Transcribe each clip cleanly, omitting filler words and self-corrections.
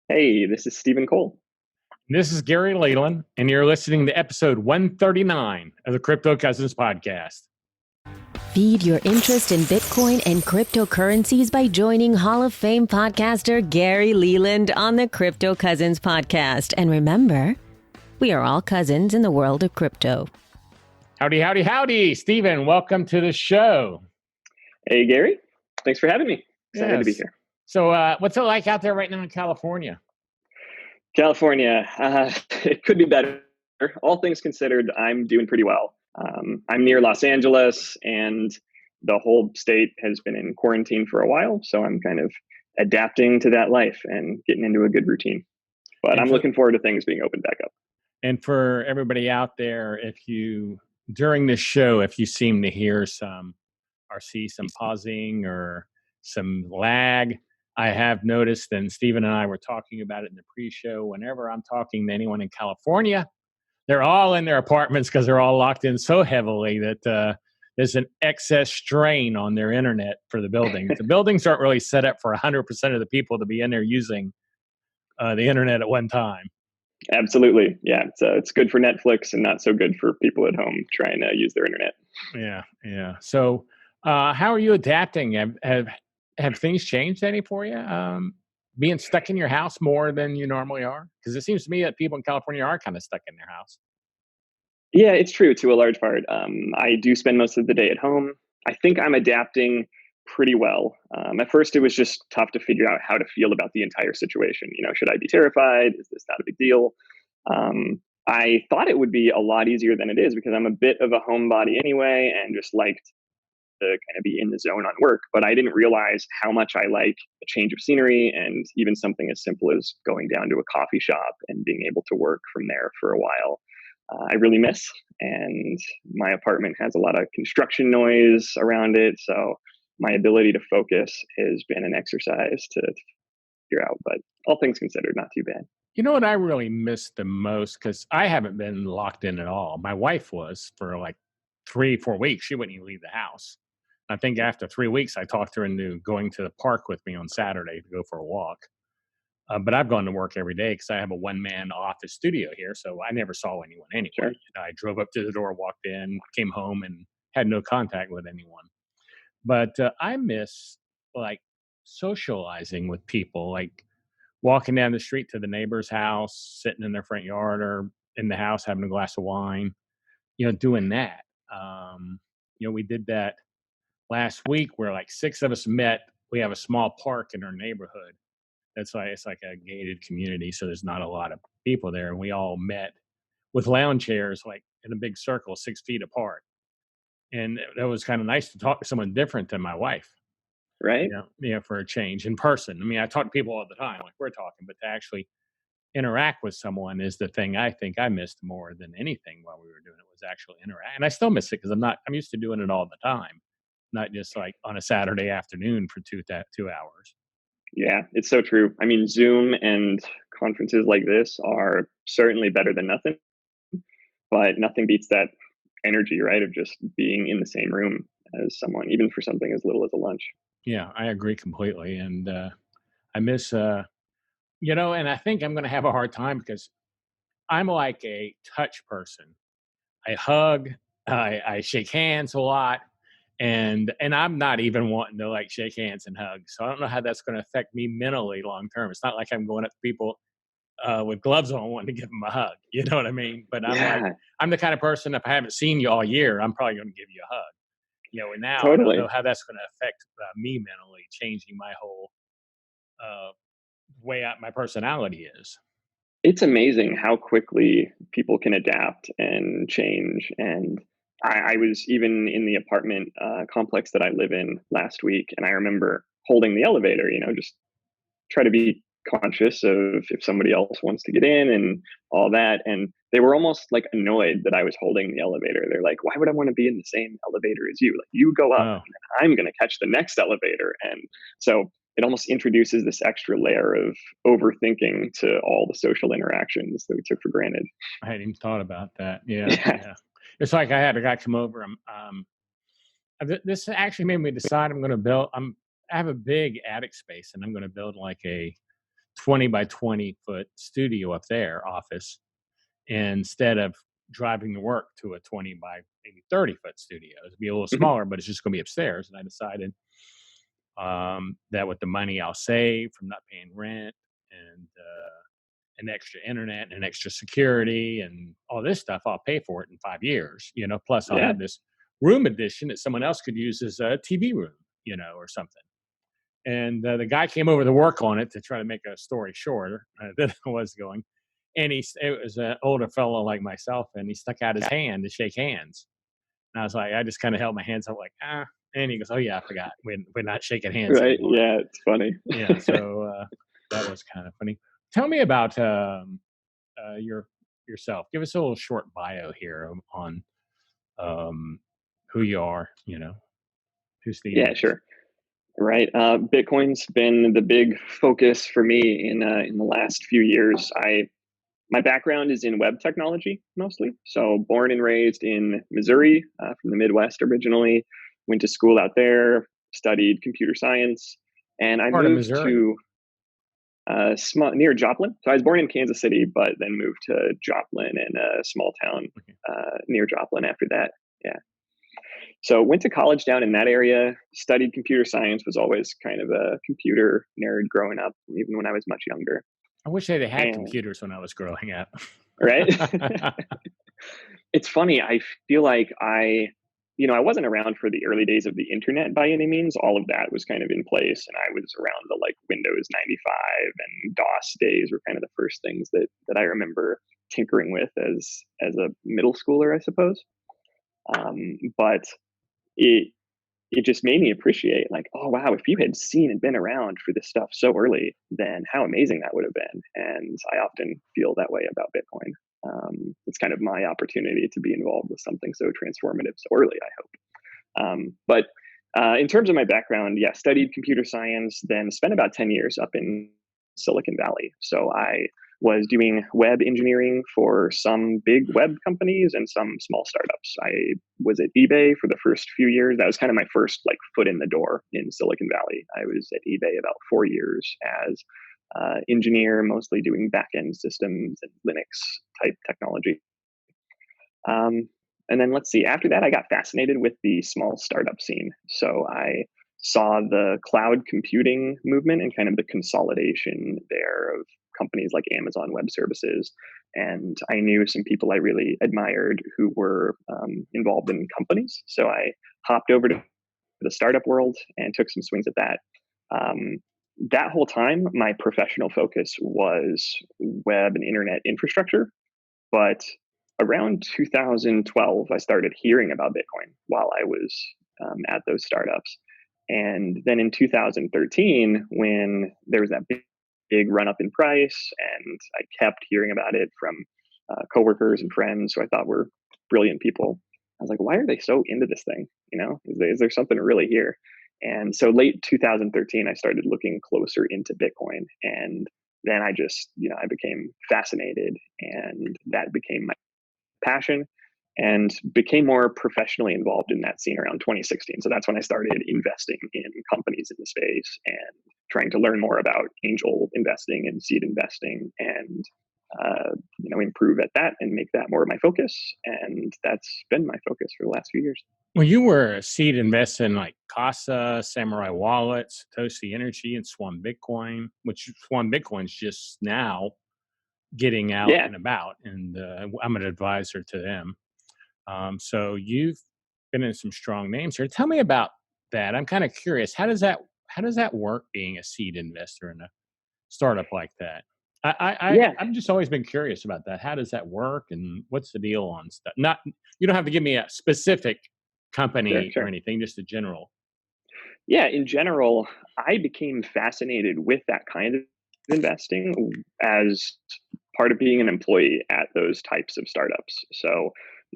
Hey, this is Stephen Cole. This is Gary Leland, and you're listening to episode 139 of the Crypto Cousins podcast. Feed your interest in Bitcoin and cryptocurrencies by joining Hall of Fame podcaster Gary Leland on the Crypto Cousins podcast. And remember, we are all cousins in the world of crypto. Howdy, howdy, howdy. Stephen, welcome to the show. Hey, Gary. Thanks for having me. Excited to be here. So what's it like out there right now in California? California, it could be better. All things considered, I'm doing pretty well. I'm near Los Angeles, and the whole state has been in quarantine for a while, so I'm kind of adapting to that life and getting into a good routine. But I'm looking forward to things being opened back up. And for everybody out there, during this show, if you seem to hear some or see some pausing or some lag, I have noticed, and Stephen and I were talking about it in the pre-show, whenever I'm talking to anyone in California, they're all in their apartments because they're all locked in so heavily that there's an excess strain on their internet for the buildings. The buildings aren't really set up for 100% of the people to be in there using the internet at one time. Absolutely. Yeah, it's good for Netflix and not so good for people at home trying to use their internet. Yeah. So how are you adapting? Have things changed any for you? Being stuck in your house more than you normally are? Because it seems to me that people in California are kind of stuck in their house. Yeah, it's true to a large part. I do spend most of the day at home. I think I'm adapting pretty well. At first, it was just tough to figure out how to feel about the entire situation. Should I be terrified? Is this not a big deal? I thought it would be a lot easier than it is because I'm a bit of a homebody anyway and just liked to kind of be in the zone on work. But I didn't realize how much I like a change of scenery and even something as simple as going down to a coffee shop and being able to work from there for a while. I really miss, and my apartment has a lot of construction noise around it, so my ability to focus has been an exercise to figure out, but all things considered, not too bad. You know what I really miss the most, because I haven't been locked in at all. My wife was for like 3-4 weeks. She wouldn't even leave the house. I think after 3 weeks, I talked her into going to the park with me on Saturday to go for a walk. But I've gone to work every day because I have a one-man office studio here, so I never saw anyone anyway. Sure. I drove up to the door, walked in, came home, and had no contact with anyone. But I miss like socializing with people, like walking down the street to the neighbor's house, sitting in their front yard or in the house having a glass of wine, doing that. We did that last week where like 6 of us met. We have a small park in our neighborhood. It's like a gated community, so there's not a lot of people there. And we all met with lounge chairs, like in a big circle, 6 feet apart. And that was kind of nice to talk to someone different than my wife. Right? For a change in person. I mean, I talk to people all the time, like we're talking, but to actually interact with someone is the thing I think I missed more than anything while we were doing it, was actually interact. And I still miss it because I'm used to doing it all the time, not just like on a Saturday afternoon for 2 hours. Yeah, it's so true. I mean, Zoom and conferences like this are certainly better than nothing, but nothing beats that energy, right, of just being in the same room as someone, even for something as little as a lunch. Yeah, I agree completely. And I miss, and I think I'm going to have a hard time because I'm like a touch person. I hug, I shake hands a lot. And I'm not even wanting to like shake hands and hug. So I don't know how that's going to affect me mentally long term. It's not like I'm going up to people with gloves on wanting to give them a hug. You know what I mean? But I'm the kind of person, if I haven't seen you all year, I'm probably going to give you a hug. And now Totally. I don't know how that's going to affect me mentally, changing my whole way my personality is. It's amazing how quickly people can adapt and change. And I was even in the apartment complex that I live in last week, and I remember holding the elevator, just try to be conscious of if somebody else wants to get in and all that. And they were almost like annoyed that I was holding the elevator. They're like, why would I want to be in the same elevator as you? Like, you go up, and I'm going to catch the next elevator. And so it almost introduces this extra layer of overthinking to all the social interactions that we took for granted. I hadn't even thought about that. Yeah. It's like I had a guy come over. This actually made me decide I'm going to build. I have a big attic space, and I'm going to build like a 20 by 20 foot studio up there, office, instead of driving to work to a 20 by maybe 30 foot studio. It'd be a little Mhm. smaller, but it's just going to be upstairs. And I decided that with the money I'll save from not paying rent and an extra internet and an extra security and all this stuff, I'll pay for it in 5 years, plus I'll Yeah. have this room addition that someone else could use as a TV room, or something. And the guy came over to work on it, to try to make a story shorter than it was going. And it was an older fellow like myself, and he stuck out his hand to shake hands. And I was like, I just kind of held my hands up like, ah. And he goes, oh, yeah, I forgot. We're not shaking hands Right. anymore. Yeah. It's funny. Yeah. So that was kind of funny. Tell me about yourself. Give us a little short bio here on who you are, who Steve Yeah, is. sure. Right. Bitcoin's been the big focus for me in the last few years. My background is in web technology mostly. So born and raised in Missouri, from the Midwest originally. Went to school out there, studied computer science, and I Part of moved Missouri. to near Joplin. So I was born in Kansas City, but then moved to Joplin and a small town near Joplin after that. Yeah. So went to college down in that area, studied computer science, was always kind of a computer nerd growing up, even when I was much younger. I wish they'd had And computers when I was growing up. right. It's funny. I feel like I wasn't around for the early days of the internet by any means. All of that was kind of in place. And I was around the like Windows 95 and DOS days were kind of the first things that I remember tinkering with as a middle schooler, I suppose. But it it just made me appreciate like, oh wow, if you had seen and been around for this stuff so early, then how amazing that would have been. And I often feel that way about Bitcoin. It's kind of my opportunity to be involved with something so transformative so early, I hope. But in terms of my background, yeah, studied computer science, then spent about 10 years up in Silicon Valley. So I was doing web engineering for some big web companies and some small startups. I was at eBay for the first few years. That was kind of my first like foot in the door in Silicon Valley. I was at eBay about 4 years as engineer, mostly doing backend systems and Linux type technology. And then let's see, after that, I got fascinated with the small startup scene. So I saw the cloud computing movement and kind of the consolidation there of companies like Amazon Web Services. And I knew some people I really admired who were involved in companies. So I hopped over to the startup world and took some swings at that. That whole time, my professional focus was web and internet infrastructure. But around 2012, I started hearing about Bitcoin while I was at those startups. And then in 2013, when there was that big run up in price, and I kept hearing about it from coworkers and friends who I thought were brilliant people, I was like, why are they so into this thing? Is there something really here? And so late 2013, I started looking closer into Bitcoin. And then I just, I became fascinated, and that became my passion, and became more professionally involved in that scene around 2016. So that's when I started investing in companies in the space and trying to learn more about angel investing and seed investing, and improve at that and make that more of my focus. And that's been my focus for the last few years. Well, you were a seed investor in like Casa, Samurai Wallets, Satoshi Energy, and Swan Bitcoin, which Swan Bitcoin's just now getting out Yeah. and about, and I'm an advisor to them. So you've been in some strong names here. Tell me about that. I'm kind of curious. How does that work, being a seed investor in a startup like that? Yeah. I've just always been curious about that. How does that work, and what's the deal on stuff? Not, you don't have to give me a specific company or Sure. anything, just a general. Yeah, in general, I became fascinated with that kind of investing as part of being an employee at those types of startups. So,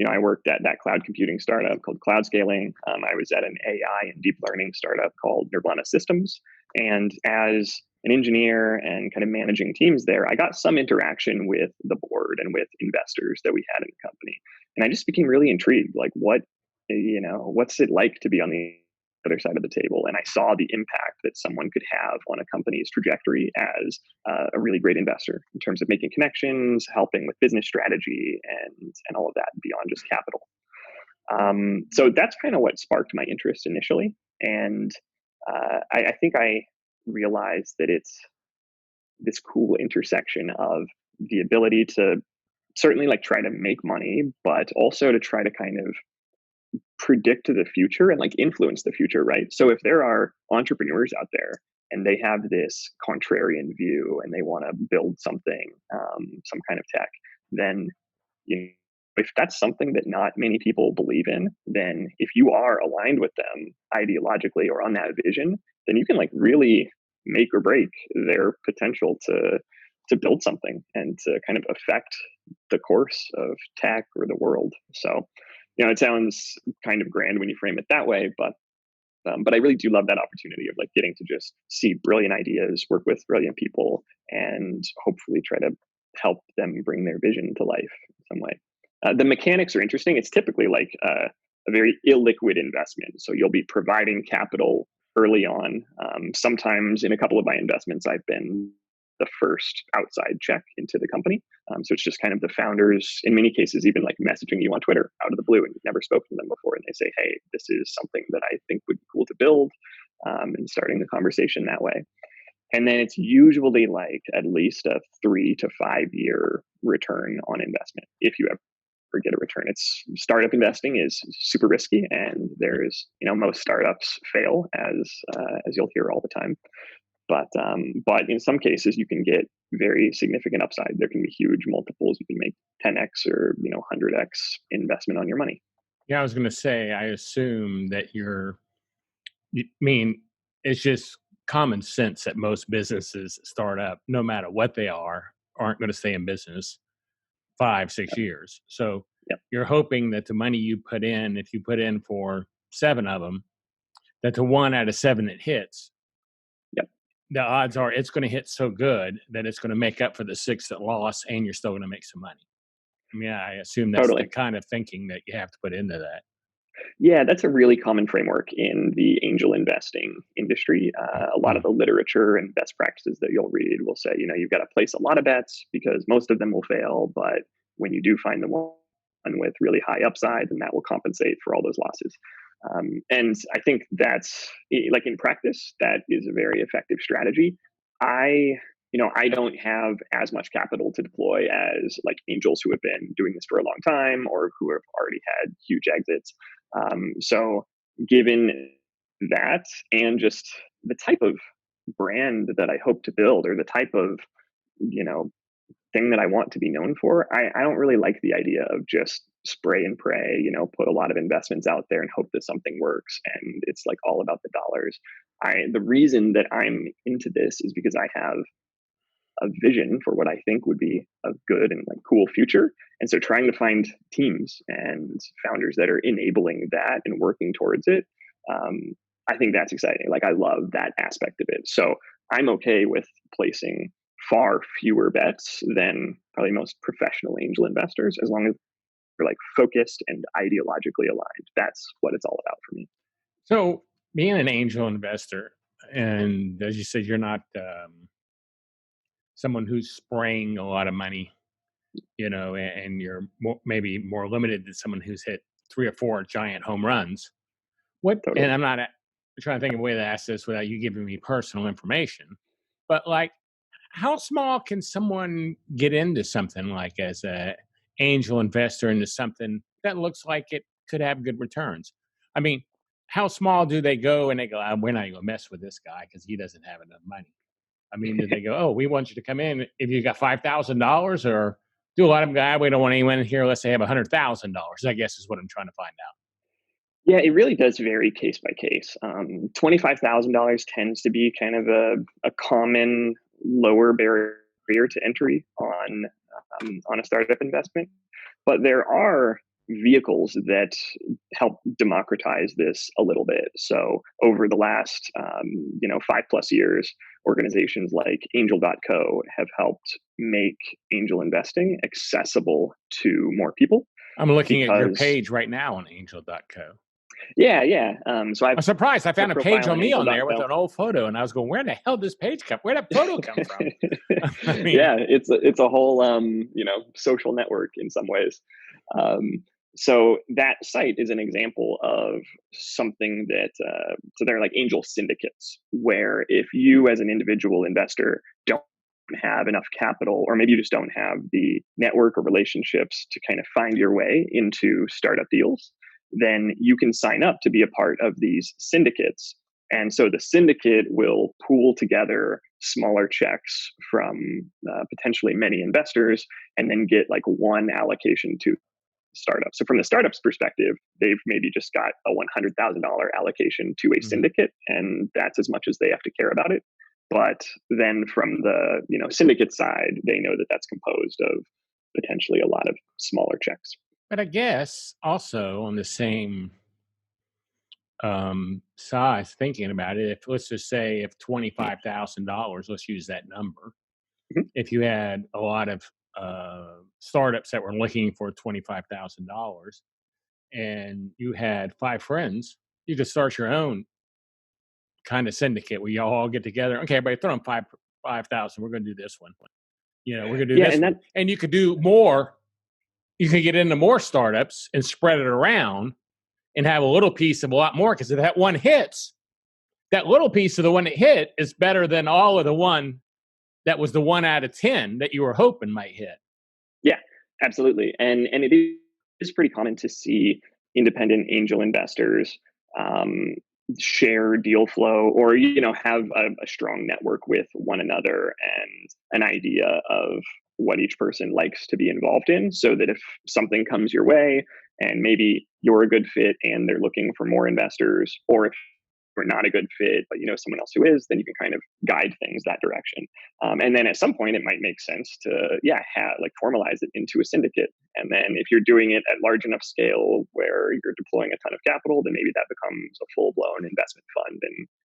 I worked at that cloud computing startup called Cloud Scaling. I was at an AI and deep learning startup called Nirvana Systems. And as an engineer and kind of managing teams there, I got some interaction with the board and with investors that we had in the company. And I just became really intrigued, like what's it like to be on the other side of the table, and I saw the impact that someone could have on a company's trajectory as a really great investor in terms of making connections, helping with business strategy, and all of that beyond just capital. So that's kind of what sparked my interest initially, and I think I realized that it's this cool intersection of the ability to certainly like try to make money, but also to try to kind of predict the future and like influence the future, right? So if there are entrepreneurs out there and they have this contrarian view and they want to build something, some kind of tech, then if that's something that not many people believe in, then if you are aligned with them ideologically or on that vision, then you can like really make or break their potential to build something and to kind of affect the course of tech or the world. So, it sounds kind of grand when you frame it that way, but I really do love that opportunity of like getting to just see brilliant ideas, work with brilliant people, and hopefully try to help them bring their vision to life in some way. The mechanics are interesting. It's typically like a very illiquid investment. So you'll be providing capital early on. Sometimes in a couple of my investments, I've been the first outside check into the company. So it's just kind of the founders, in many cases, even like messaging you on Twitter out of the blue, and you've never spoken to them before. And they say, hey, this is something that I think would be cool to build, and starting the conversation that way. And then it's usually like at least a 3 to 5 year return on investment if you ever get a return. It's startup investing is super risky, and there's most startups fail as you'll hear all the time. But in some cases you can get very significant upside. There can be huge multiples. You can make 10x or 100x investment on your money. Yeah, I was going to say, I assume that it's just common sense that most businesses start up, no matter what they aren't going to stay in business 5-6 years. So you're hoping that the money you put in, if you put in for 7 of them, that the 1 out of 7 that hits, the odds are it's going to hit so good that it's going to make up for the 6 that lost, and you're still going to make some money. I mean, I assume that's the kind of thinking that you have to put into that. Yeah, that's a really common framework in the angel investing industry. A lot of the literature and best practices that you'll read will say, you've got to place a lot of bets because most of them will fail. But when you do find the one with really high upside, then that will compensate for all those losses. And I think that's like in practice, that is a very effective strategy. I don't have as much capital to deploy as like angels who have been doing this for a long time or who have already had huge exits. So given that, and just the type of brand that I hope to build, or the type of, thing that I want to be known for, I don't really like the idea of just spray and pray, put a lot of investments out there and hope that something works. And it's like all about the dollars. The reason that I'm into this is because I have a vision for what I think would be a good and like cool future. And so trying to find teams and founders that are enabling that and working towards it, I think that's exciting. Like I love that aspect of it. So I'm okay with placing far fewer bets than probably most professional angel investors, as long as they're like focused and ideologically aligned. That's what it's all about for me. So being an angel investor, and as you said, you're not someone who's spraying a lot of money, and you're maybe more limited than someone who's hit 3 or 4 giant home runs. Totally. And I'm not trying to think of a way to ask this without you giving me personal information, but like, how small can someone get into something like as a angel investor into something that looks like it could have good returns? I mean, how small do they go and they go, we're not going to mess with this guy because he doesn't have enough money? I mean, do they go, oh, we want you to come in if you got $5,000, or do a lot of them go, we don't want anyone in here unless they have $100,000, I guess is what I'm trying to find out. Yeah, it really does vary case by case. $25,000 tends to be kind of a common lower barrier to entry on a startup investment, but there are vehicles that help democratize this a little bit. So over the last 5+ years, organizations like Angel.co have helped make angel investing accessible to more people. I'm looking at your page right now on Angel.co. Yeah, yeah. So I'm surprised. I a found a page profile on on me on there with angel.co. an old photo, and I was going, "Where the hell did this page come? Where did that photo come from?" I mean, Yeah, it's a whole social network in some ways. Um, so that site is an example of something that so they're like angel syndicates, where if you as an individual investor don't have enough capital, or maybe you just don't have the network or relationships to kind of find your way into startup deals, then you can sign up to be a part of these syndicates. And so the syndicate will pool together smaller checks from potentially many investors and then get like one allocation to startup. So from the startup's perspective, they've maybe just got a $100,000 allocation to a mhm. syndicate, and that's as much as they have to care about it. But then from the syndicate side, they know that that's composed of potentially a lot of smaller checks. But I guess also on the same size, thinking about it, if let's just say if $25,000, let's use that number. Mhm. If you had a lot of startups that were looking for $25,000, and you had 5 friends, you could start your own kind of syndicate where you all get together. Okay, everybody throw in 5,000. We're going to do this one. We're going to do Yeah, this and one, and you could do more. You could get into more startups and spread it around and have a little piece of a lot more, because if that one hits, that little piece of the one that hit is better than all of the one that was the 1 out of 10 that you were hoping might hit. yeah, absolutely. And it is pretty common to see independent angel investors um, share deal flow, or have a strong network with one another and an idea of what each person likes to be involved in, so that if something comes your way and maybe you're a good fit and they're looking for more investors, or if we're not a good fit, but someone else who is, then you can kind of guide things that direction. And then at some point, it might make sense to formalize it into a syndicate. And then if you're doing it at large enough scale where you're deploying a ton of capital, then maybe that becomes a full blown investment fund,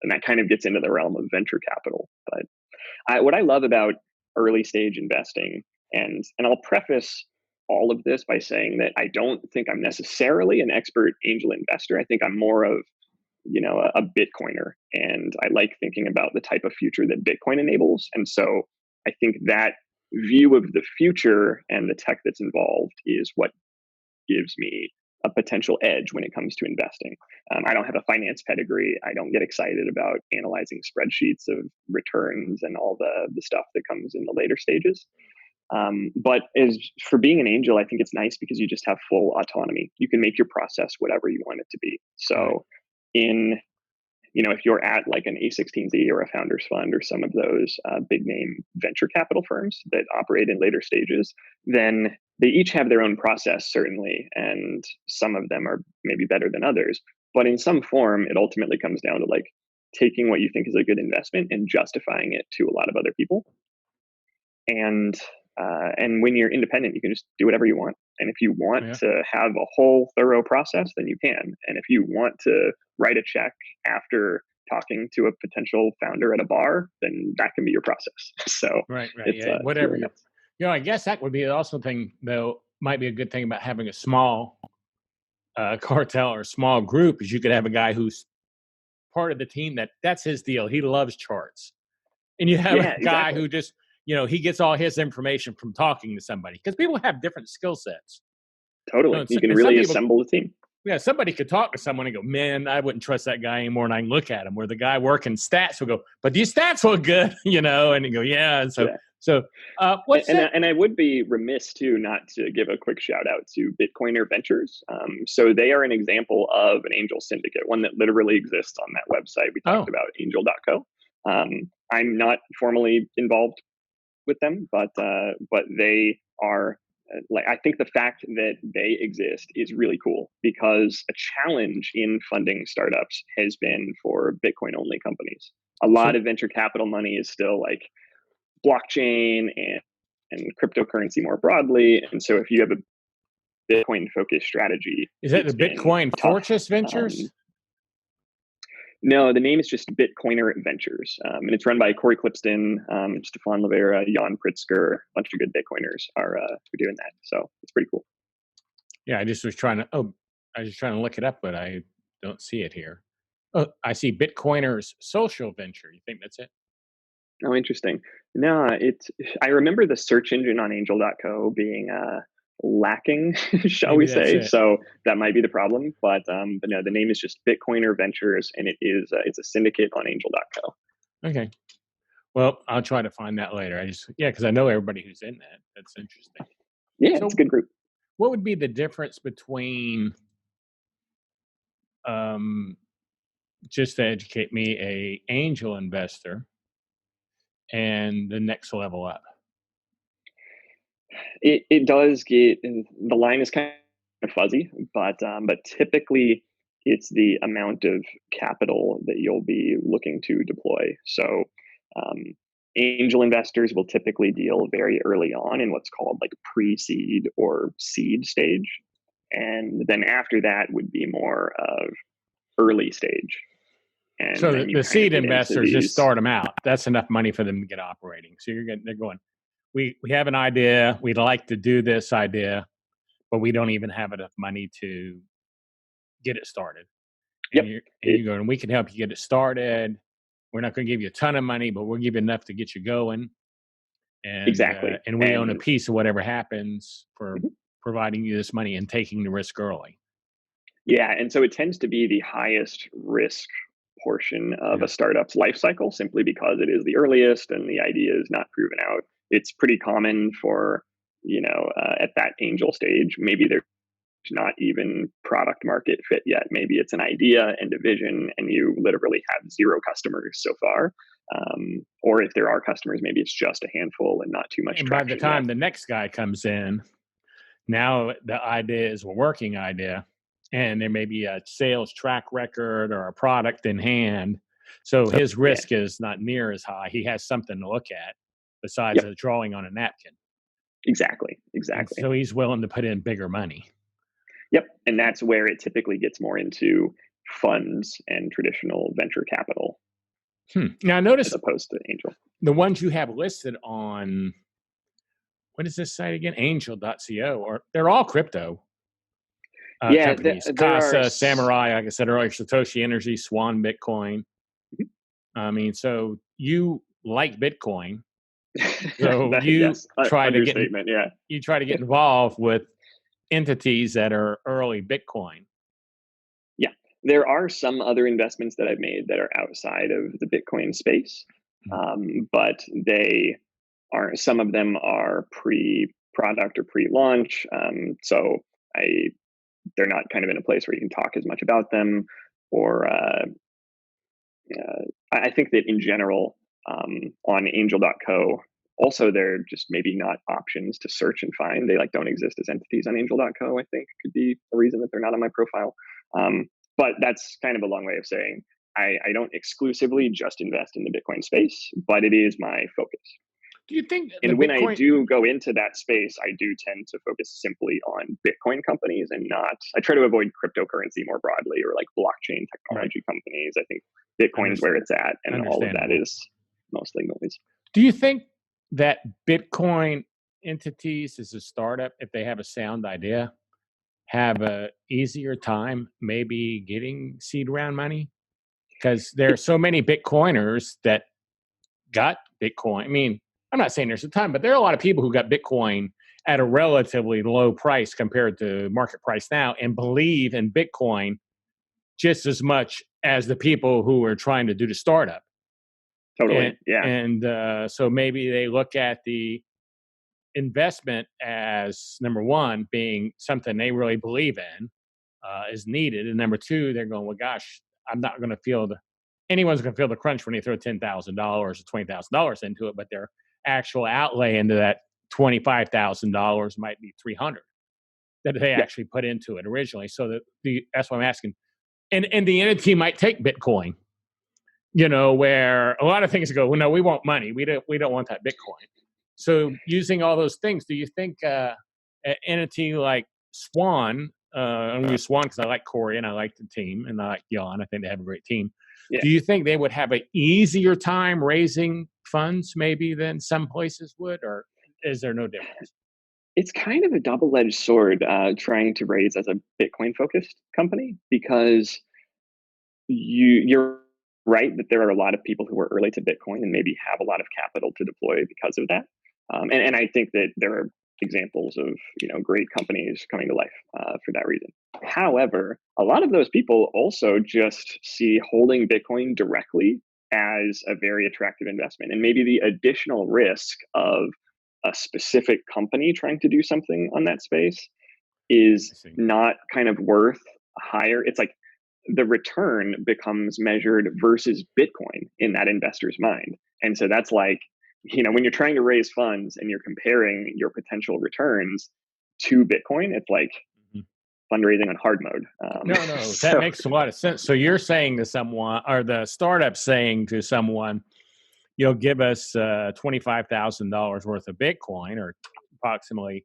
and that kind of gets into the realm of venture capital. But what I love about early stage investing, and I'll preface all of this by saying that I don't think I'm necessarily an expert angel investor. I think I'm more of a Bitcoiner. And I like thinking about the type of future that Bitcoin enables. And so I think that view of the future and the tech that's involved is what gives me a potential edge when it comes to investing. I don't have a finance pedigree. I don't get excited about analyzing spreadsheets of returns and all the stuff that comes in the later stages. But as for being an angel, I think it's nice because you just have full autonomy. You can make your process whatever you want it to be. Right. So in if you're at like an A16Z or a founders fund or some of those big name venture capital firms that operate in later stages, then they each have their own process, certainly, and some of them are maybe better than others. But in some form, it ultimately comes down to like taking what you think is a good investment and justifying it to a lot of other people. And when you're independent, you can just do whatever you want. And if you want Yeah. to have a whole thorough process, then you can. And if you want to write a check after talking to a potential founder at a bar, then that can be your process. So Right. it's Yeah. it's Whatever really you're. nice. I guess that would be also thing, though. Might be a good thing about having a small cartel or a small group, is you could have a guy who's part of the team that's his deal. He loves charts, and you have a Yeah, guy exactly. who just he gets all his information from talking to somebody, because people have different skill sets. Totally. You can And some really people, assemble a team. yeah, somebody could talk to someone and go, man, I wouldn't trust that guy anymore, and I can look at him. Where the guy working stats will go, but these stats look good, and you go, yeah. And Yeah. what's And that? and I would be remiss too not to give a quick shout out to Bitcoiner Ventures. So they are an example of an angel syndicate, one that literally exists on that website we talked Oh, about, angel.co. I'm not formally involved with them, but they are like, I think the fact that they exist is really cool, because a challenge in funding startups has been for Bitcoin only companies. A lot so of venture capital money is still like blockchain and cryptocurrency more broadly. And so if you have a Bitcoin focused strategy, is that the it's been Bitcoin tough. Fortress Ventures? No, the name is just Bitcoiner Ventures, and it's run by Corey Clipston, Stefan Livera, Jan Pritzker. A bunch of good Bitcoiners are doing that, so it's pretty cool. Yeah, I just was trying to. Oh, I was just trying to look it up, but don't see it here. Oh, I see Bitcoiners social venture. You think that's it? Oh, interesting. No, I remember the search engine on angel.co being lacking, shall we Maybe that's say. it. So that might be the problem. But no, the name is just Bitcoiner Ventures, and it's a syndicate on angel.co. Okay. Well, I'll try to find that later. Because I know everybody who's in that. That's interesting. Yeah, it's a So, good group. what would be the difference between, just to educate me, a angel investor and the next level up? It does get, the line is kind of fuzzy, but typically it's the amount of capital that you'll be looking to deploy. So um, angel investors will typically deal very early on in what's called like pre-seed or seed stage, and then after that would be more of early stage, and So then you the kind of seed get into investors just these. start them out. That's enough money for them to get operating. So they're going, we have an idea. We'd like to do this idea, but we don't even have enough money to get it started. Yep. And you're going, we can help you get it started. We're not going to give you a ton of money, but we'll give you enough to get you going. Exactly. And we own a piece of whatever happens for Mhm. providing you this money and taking the risk early. Yeah, and so it tends to be the highest risk portion of Yeah. a startup's life cycle simply because it is the earliest and the idea is not proven out. It's pretty common for, at that angel stage, maybe there's not even product market fit yet. Maybe it's an idea and a vision, and you literally have zero customers so far. Or if there are customers, maybe it's just a handful and not too much And by the traction yet. time the next guy comes in, now the idea is a working idea, and there may be a sales track record or a product in hand. So his Yeah, risk is not near as high. He has something to look at besides yep, a drawing on a napkin. exactly, And exactly. so he's willing to put in bigger money. Yep. And that's where it typically gets more into funds and traditional venture capital Now, I as notice opposed to angel. the ones you have listed on, what is this site again? Angel.co, or they're all crypto Yeah, companies. there are. Casa, Samurai, like I said earlier, Satoshi Energy, Swan Bitcoin. I mean, so you like Bitcoin. So Yes, try to get understatement. Yeah. you try to get involved with entities that are early Bitcoin. Yeah. There are some other investments that I've made that are outside of the Bitcoin space, but some of them are pre-product or pre-launch. So I, they're not kind of in a place where you can talk as much about them, or I think that in general, on angel.co, also they're just maybe not options to search and find. They like don't exist as entities on angel.co, I think could be a reason that they're not on my profile. But that's kind of a long way of saying I don't exclusively just invest in the Bitcoin space, but it is my focus. Do you think the And when I Bitcoin? do go into that space, I do tend to focus simply on Bitcoin companies and not, I try to avoid cryptocurrency more broadly or like blockchain Right, technology companies. I think Bitcoin is where it's at, and all of that understandable. is mostly noise. Do you think that Bitcoin entities as a startup, if they have a sound idea, have a easier time maybe getting seed round money? Because there are so many Bitcoiners that got Bitcoin. I mean, I'm not saying there's a ton, but there are a lot of people who got Bitcoin at a relatively low price compared to market price now and believe in Bitcoin just as much as the people who are trying to do the startup. Totally. Yeah. So maybe they look at the investment as number one being something they really believe in, is needed, and number two, they're going, well, gosh, I'm not going to feel anyone's going to feel the crunch when they throw $10,000 or $20,000 into it, but their actual outlay into that $25,000 might be 300 that they Yep. actually put into it originally. So that's what I'm asking. And the entity might take Bitcoin, where a lot of things go, well, no, we want money. We don't want that Bitcoin. So using all those things, do you think an entity like Swan, I'm going to use Swan because I like Corey and I like the team and I like Jan. I think they have a great team. Yeah. Do you think they would have an easier time raising funds maybe than some places would, or is there no difference? It's kind of a double-edged sword trying to raise as a Bitcoin focused company, because you're right that there are a lot of people who are early to Bitcoin and maybe have a lot of capital to deploy because of that. And I think that there are examples of great companies coming to life for that reason. However, a lot of those people also just see holding Bitcoin directly as a very attractive investment, and maybe the additional risk of a specific company trying to do something on that space I is see. not kind of worth higher. It's like the return becomes measured versus Bitcoin in that investor's mind. And so that's like, when you're trying to raise funds and you're comparing your potential returns to Bitcoin, it's like Mhm. fundraising on hard mode. No, that So makes a lot of sense. So you're saying to someone, or the startup saying to someone, give us $25,000 worth of Bitcoin, or approximately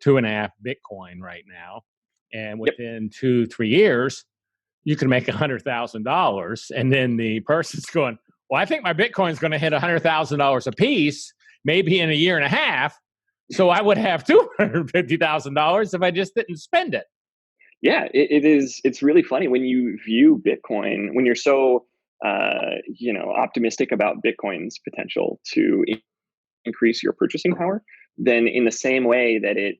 2.5 Bitcoin right now, and yep. within 2-3 years, you can make $100,000, and then the person's going, "Well, I think my Bitcoin's going to hit $100,000 a piece, maybe in a year and a half. So I would have $250,000 if I just didn't spend it." Yeah, it is. It's really funny when you view Bitcoin, when you're so, optimistic about Bitcoin's potential to increase your purchasing power, then in the same way that it,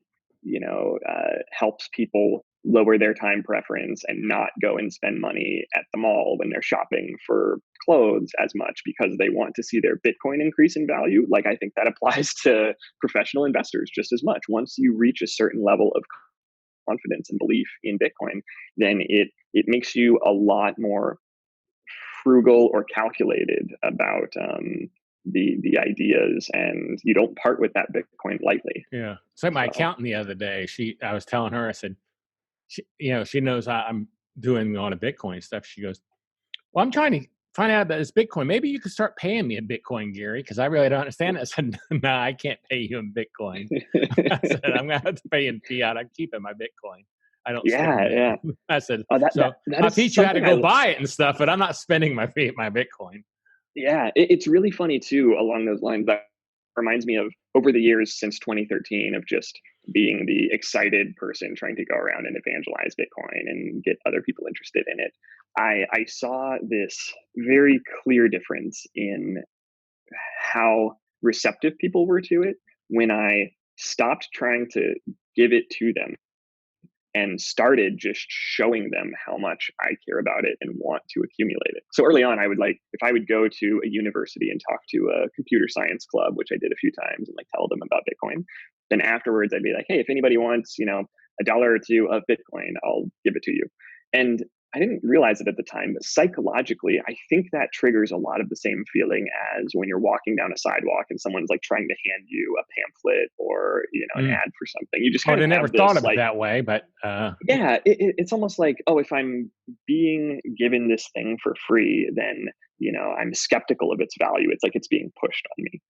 helps people lower their time preference and not go and spend money at the mall when they're shopping for clothes as much because they want to see their Bitcoin increase in value. Like, I think that applies to professional investors just as much. Once you reach a certain level of confidence and belief in Bitcoin, then it makes you a lot more frugal or calculated about the ideas, and you don't part with that Bitcoin lightly. Yeah. So my So accountant the other day, I was telling her, I said, she knows I'm doing a lot of Bitcoin stuff. She goes, "Well, I'm trying to find out about this Bitcoin. Maybe you could start paying me in Bitcoin, Gary, because I really don't understand it." I said, "No, I can't pay you in Bitcoin." I said, "I'm going to have to pay in fiat. I'm keeping my Bitcoin. I don't yeah, spend it." yeah. I said, Oh, "So that I'll is teach you how to something go buy it and stuff, but I'm not spending my Bitcoin." yeah, it's really funny too along those lines. That reminds me of over the years since 2013 of just being the excited person trying to go around and evangelize Bitcoin and get other people interested in it. I saw this very clear difference in how receptive people were to it when I stopped trying to give it to them and started just showing them how much I care about it and want to accumulate it. So early on, I would if I would go to a university and talk to a computer science club, which I did a few times, and tell them about Bitcoin. Then afterwards, I'd be like, hey, if anybody wants, a dollar or two of Bitcoin, I'll give it to you. And I didn't realize it at the time, but psychologically, I think that triggers a lot of the same feeling as when you're walking down a sidewalk and someone's trying to hand you a pamphlet or, an Mm. ad for something. You just Oh, kind I of never have thought this of it that way, but yeah, it's almost like, oh, if I'm being given this thing for free, then, I'm skeptical of its value. It's like it's being pushed on me.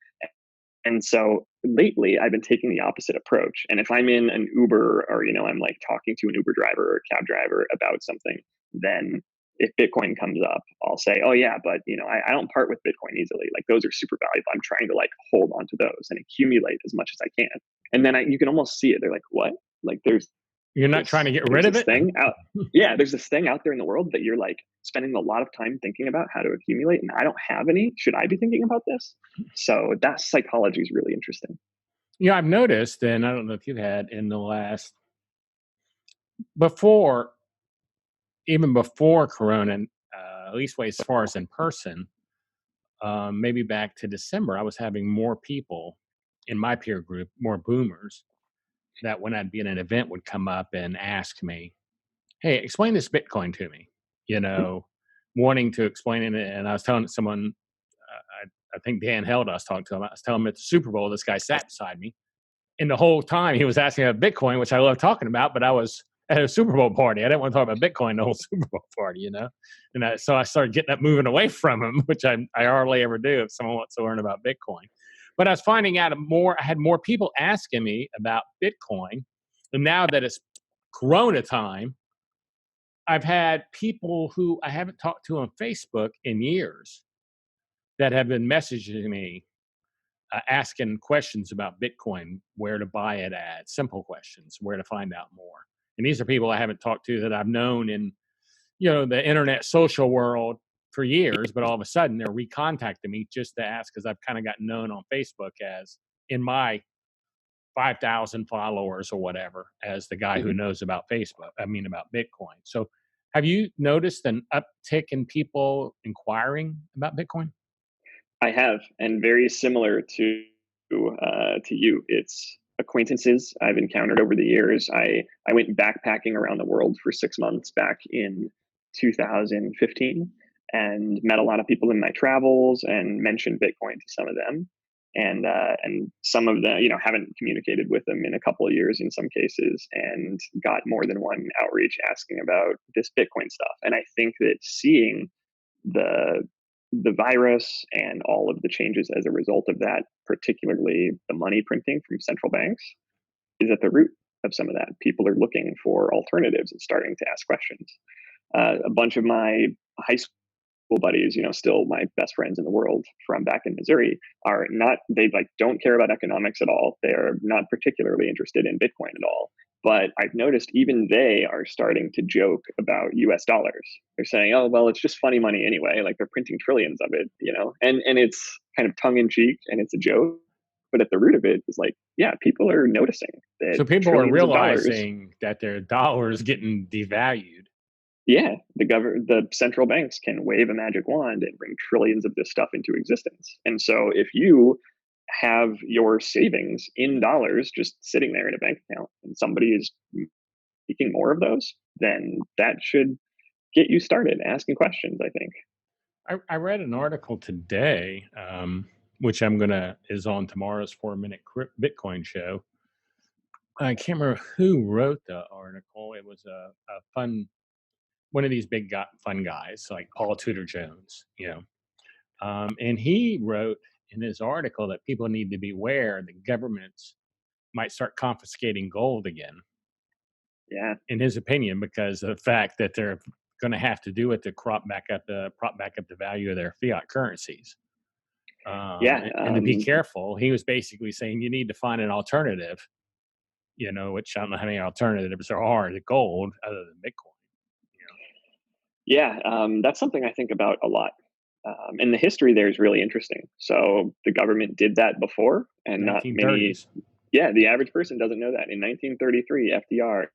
And so lately, I've been taking the opposite approach. And if I'm in an Uber or, I'm talking to an Uber driver or a cab driver about something, then if Bitcoin comes up, I'll say, oh, yeah, but, I don't part with Bitcoin easily. Like, those are super valuable. I'm trying to hold on to those and accumulate as much as I can. And then you can almost see it. They're like, what? Like, you're not trying to get rid there's of this it. thing out yeah, there's this thing out there in the world that you're spending a lot of time thinking about how to accumulate, and I don't have any. Should I be thinking about this? So that psychology is really interesting. I've noticed, and I don't know if you've had in the last before, even before Corona, at least way as far as in person, maybe back to December, I was having more people in my peer group, more boomers, that when I'd be at an event would come up and ask me, "Hey, explain this Bitcoin to me," wanting to explain it. And I was telling someone, I think Dan Held, I was talking to him. I was telling him at the Super Bowl, this guy sat beside me. And the whole time he was asking about Bitcoin, which I love talking about, but I was at a Super Bowl party. I didn't want to talk about Bitcoin the whole Super Bowl party. And so I started getting up, moving away from him, which I hardly ever do if someone wants to learn about Bitcoin. But I was finding out I had more people asking me about Bitcoin. And now that it's Corona time, I've had people who I haven't talked to on Facebook in years that have been messaging me, asking questions about Bitcoin, where to buy it at, simple questions, where to find out more. And these are people I haven't talked to that I've known in the internet social world for years, but all of a sudden they're recontacting me just to ask, because I've kind of gotten known on Facebook as, in my 5,000 followers or whatever, as the guy who knows about about Bitcoin. So have you noticed an uptick in people inquiring about Bitcoin? I have, and very similar to you. It's acquaintances I've encountered over the years. I went backpacking around the world for 6 months back in 2015 and met a lot of people in my travels and mentioned Bitcoin to some of them. And some of them, haven't communicated with them in a couple of years in some cases, and got more than one outreach asking about this Bitcoin stuff. And I think that seeing the the virus and all of the changes as a result of that, particularly the money printing from central banks, is at the root of some of that. People are looking for alternatives and starting to ask questions. A bunch of my high school buddies, still my best friends in the world from back in Missouri, are not, they don't care about economics at all. They're not particularly interested in Bitcoin at all. But I've noticed even they are starting to joke about US dollars. They're saying, oh, well, it's just funny money anyway. Like, they're printing trillions of it, and it's kind of tongue in cheek and it's a joke. But at the root of it is yeah, people are noticing that. So people are realizing that their dollar is getting devalued. Yeah, the central banks can wave a magic wand and bring trillions of this stuff into existence. And so if you have your savings in dollars just sitting there in a bank account and somebody is making more of those, then that should get you started asking questions, I think. I read an article today, which is on tomorrow's 4-minute Bitcoin show. I can't remember who wrote the article. It was a fun, one of these big fun guys like Paul Tudor Jones, and he wrote in his article that people need to be aware that governments might start confiscating gold again. Yeah, in his opinion, because of the fact that they're going to have to do it to prop back up the value of their fiat currencies. And to be careful, he was basically saying you need to find an alternative. Which I don't know how many alternatives there are to gold other than Bitcoin. Yeah, that's something I think about a lot. And the history there is really interesting. So the government did that before, and not many. Yeah, the average person doesn't know that. In 1933, FDR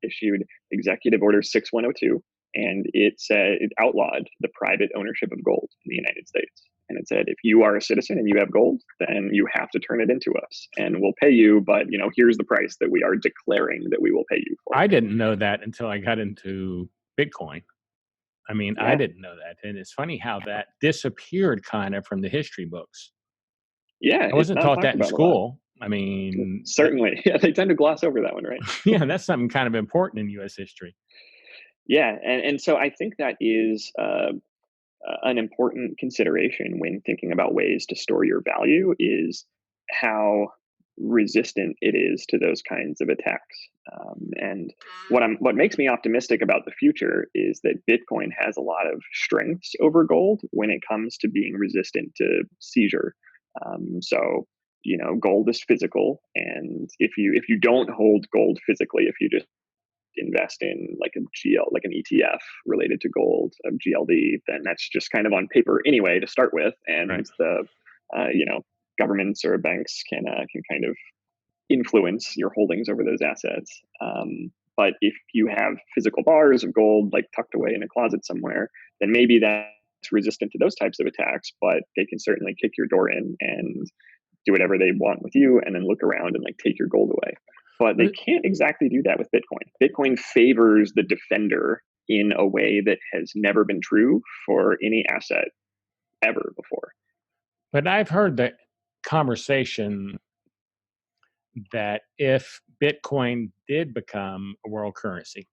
issued Executive Order 6102, and it outlawed the private ownership of gold in the United States. And it said, if you are a citizen and you have gold, then you have to turn it into us, and we'll pay you. But here's the price that we are declaring that we will pay you for. I didn't know that until I got into Bitcoin. Yeah. I didn't know that. And it's funny how that disappeared kind of from the history books. Yeah. I wasn't taught that in school. Certainly. Yeah, they tend to gloss over that one, right? Yeah, that's something kind of important in U.S. history. Yeah. And so I think that is an important consideration when thinking about ways to store your value, is how resistant it is to those kinds of attacks. And what makes me optimistic about the future is that Bitcoin has a lot of strengths over gold when it comes to being resistant to seizure. So gold is physical, and if you don't hold gold physically, if you just invest in like an ETF related to gold, GLD, then that's just kind of on paper anyway to start with, and right. The governments or banks can kind of influence your holdings over those assets. But if you have physical bars of gold tucked away in a closet somewhere, then maybe that's resistant to those types of attacks, but they can certainly kick your door in and do whatever they want with you, and then look around and take your gold away. But they can't exactly do that with Bitcoin. Bitcoin favors the defender in a way that has never been true for any asset ever before. But I've heard the conversation that if Bitcoin did become a world currency,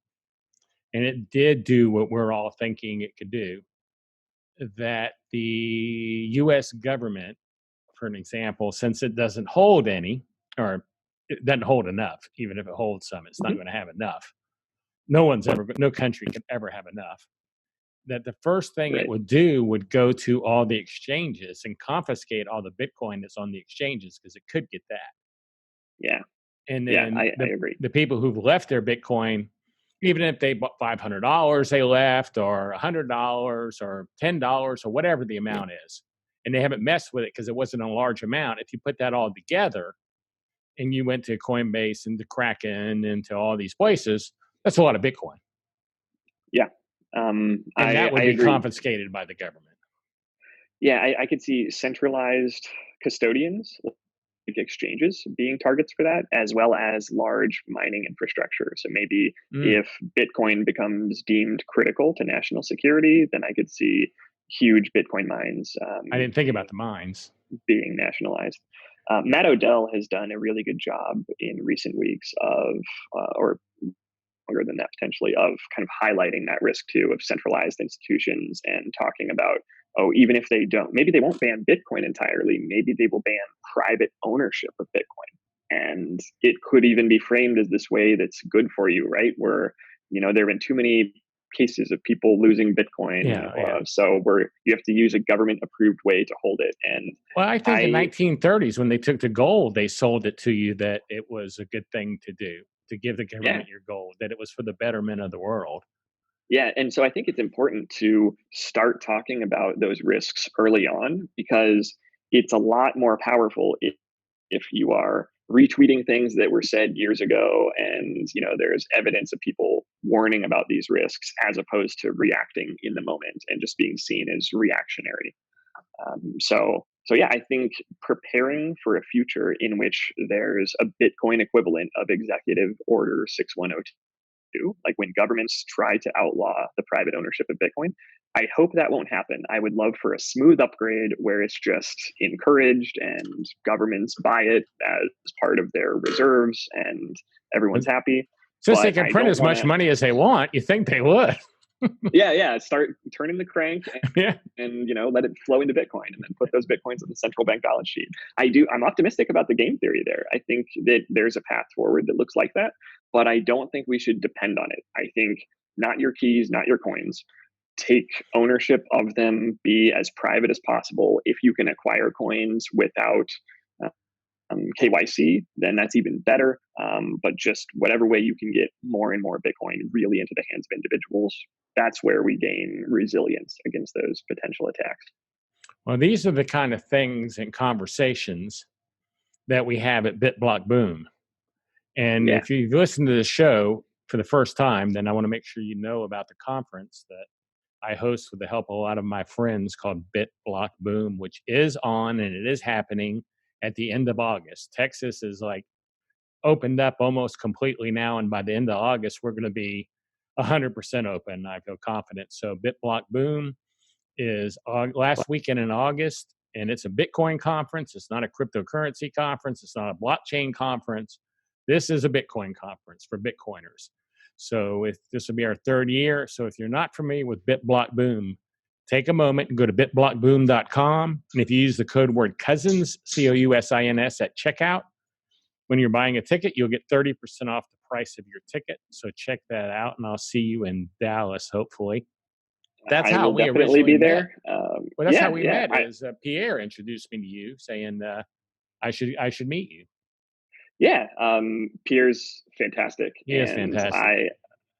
and it did do what we're all thinking it could do, that the U.S. government, for an example, since it doesn't hold any, or it doesn't hold enough, even if it holds some, it's not going to have enough. No country can ever have enough. That the first thing it would do would go to all the exchanges and confiscate all the Bitcoin that's on the exchanges, because it could get that. Yeah. And then I agree. The people who've left their Bitcoin even if they bought $500, they left, or $100 or $10 or whatever the amount is, and they haven't messed with it because it wasn't a large amount. If you put that all together and you went to Coinbase and to Kraken and to all these places, that's a lot of Bitcoin. Yeah. And that would be agree. confiscated by the government. Yeah, I could see centralized custodians, like exchanges, being targets for that, as well as large mining infrastructure. So maybe if Bitcoin becomes deemed critical to national security, then I could see huge Bitcoin mines. I didn't think about the mines being nationalized. Matt Odell has done a really good job in recent weeks of, or longer than that potentially, of kind of highlighting that risk too of centralized institutions and talking about, oh, even if they don't, maybe they won't ban Bitcoin entirely, maybe they will ban private ownership of Bitcoin. And it could even be framed as this way that's good for you, right? Where, there have been too many cases of people losing Bitcoin. So you have to use a government approved way to hold it. And well, I think in 1930s, when they took the gold, they sold it to you that it was a good thing to do, to give the government your gold, that it was for the betterment of the world. Yeah. And so I think it's important to start talking about those risks early on, because it's a lot more powerful if you are retweeting things that were said years ago and there's evidence of people warning about these risks, as opposed to reacting in the moment and just being seen as reactionary. So yeah, I think preparing for a future in which there's a Bitcoin equivalent of Executive Order 6102, like when governments try to outlaw the private ownership of Bitcoin, I hope that won't happen. I would love for a smooth upgrade where it's just encouraged and governments buy it as part of their reserves and everyone's happy. Since they can print as much money as they want, you think they would. Yeah. Start turning the crank and let it flow into Bitcoin, and then put those Bitcoins on the central bank balance sheet. I'm optimistic about the game theory there. I think that there's a path forward that looks like that, but I don't think we should depend on it. I think not your keys, not your coins. Take ownership of them, be as private as possible. If you can acquire coins without KYC, then that's even better. But just whatever way you can get more and more Bitcoin really into the hands of individuals, that's where we gain resilience against those potential attacks. Well, these are the kind of things and conversations that we have at BITBLOCKBOOM. And if you've listened to the show for the first time, then I want to make sure you know about the conference that I host with the help of a lot of my friends, called BITBLOCKBOOM, which is on and it is happening at the end of August. Texas is opened up almost completely now, and by the end of August, we're going to be 100% open. I feel confident. So BITBLOCKBOOM is last weekend in August, and it's a Bitcoin conference. It's not a cryptocurrency conference. It's not a blockchain conference. This is a Bitcoin conference for Bitcoiners. So this will be our third year. So if you're not familiar with BITBLOCKBOOM, take a moment and go to bitblockboom.com. And if you use the code word cousins, COUSINS, at checkout, when you're buying a ticket, you'll get 30% off the price of your ticket. So check that out, and I'll see you in Dallas, hopefully. That's how we originally be there. Well, that's how we met. Is Pierre introduced me to you, saying I should meet you. Yeah, Pierre's fantastic. He is fantastic.